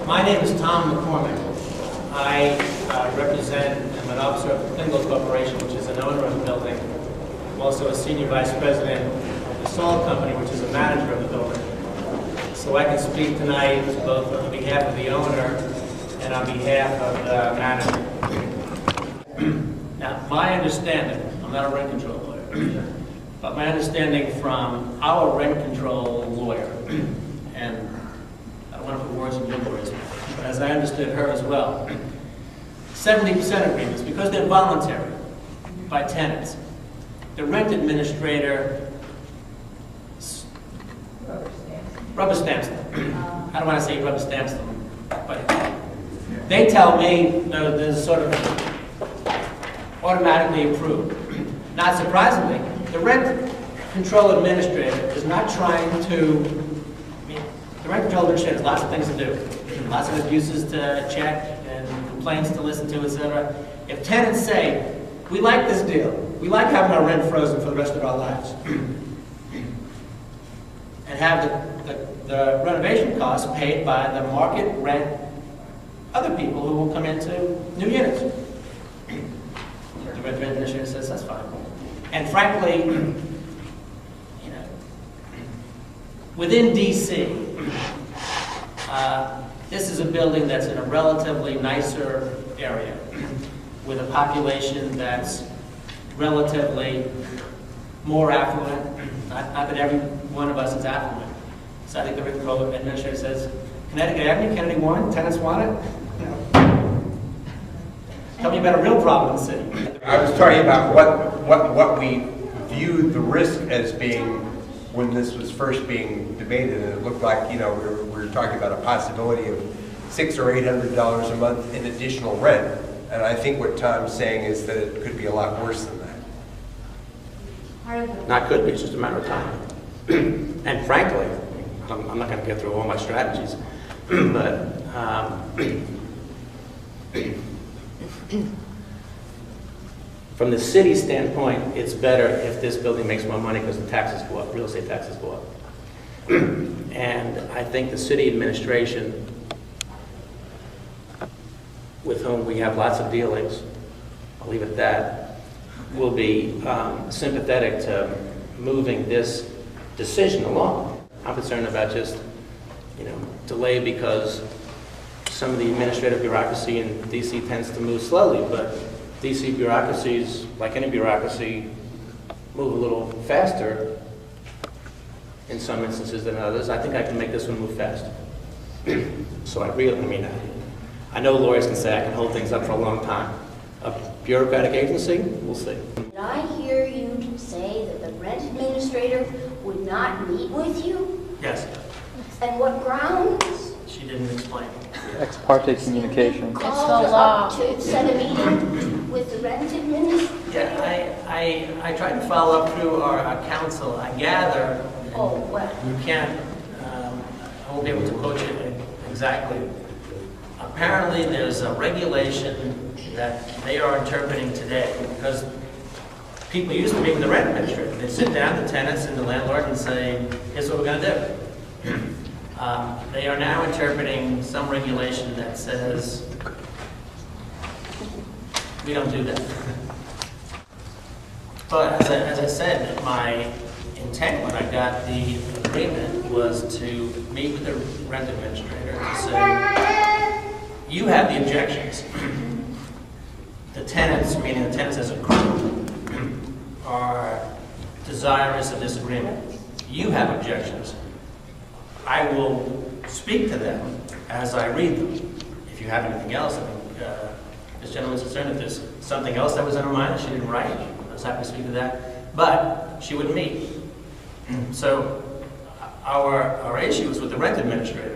My name is Tom McCormick. I represent, I'm an officer of the Klingle Corporation, which is an owner of the building. I'm also a senior vice president of the Saul Company, which is a manager of the building. So I can speak tonight both on behalf of the owner and on behalf of the manager. Now, my understanding, I'm not a rent control lawyer, but my understanding from our rent control lawyer, and I don't want to put words in your lawyer's mouth, but as I understood her as well, 70% agreements, because they're voluntary by tenants, the rent administrator rubber stamps them. I don't want to say rubber stamps them, but they tell me there's sort of automatically approved. Not surprisingly, the rent control administrator is not trying to, the rent control administrator has lots of things to do. Lots of abuses to check and complaints to listen to, etc. If tenants say, we like this deal, we like having our rent frozen for the rest of our lives, and have the renovation costs paid by the market rent other people who will come into new units. The rent administrator says that's fine. And frankly, you know, within DC, this is a building that's in a relatively nicer area with a population that's relatively more affluent. Not that every one of us is affluent. So I think the rent control administrator says, Connecticut Avenue, Kennedy Warren, tenants want it? You know. Tell me about a real problem in the city. I was talking about what we viewed the risk as being when this was first being debated, and it looked like, you know, we were talking about a possibility of $600 or $800 a month in additional rent. And I think what Tom's saying is that it could be a lot worse than that. Not could be, it's just a matter of time. And frankly, I'm not going to get through all my strategies, but from the city standpoint, it's better if this building makes more money because the taxes go up, real estate taxes go up. And I think the city administration, with whom we have lots of dealings, I'll leave it at that, will be sympathetic to moving this decision along. I'm concerned about just, you know, delay because some of the administrative bureaucracy in DC tends to move slowly, but DC bureaucracies, like any bureaucracy, move a little faster in some instances than others. I think I can make this one move fast. So I know lawyers can say I can hold things up for a long time. A bureaucratic agency, we'll see. Did I hear you say that the rent administrator would not meet with you? Yes. And what grounds? She didn't explain. Ex parte communication. Call the law to set a meeting with the rent administrator? Yeah, I tried to follow up through our counsel. I gather, Oh, well. you can't, I won't be able to quote you exactly. Apparently there's a regulation that they are interpreting today because people used to meet with the rent administrator. They'd sit down, the tenants and the landlord, and say, here's what we're going to do. They are now interpreting some regulation that says, we don't do that. But as I said, my intent when I got the agreement was to meet with the rent administrator and say, you have the objections. The tenants, meaning the tenants as a group, are desirous of this agreement. You have objections. I will speak to them as I read them. If you have anything else, I think this gentleman's concerned if there's something else that was in her mind that she didn't write. I was happy to speak to that. But she wouldn't meet. So our issue is with the rent administrator.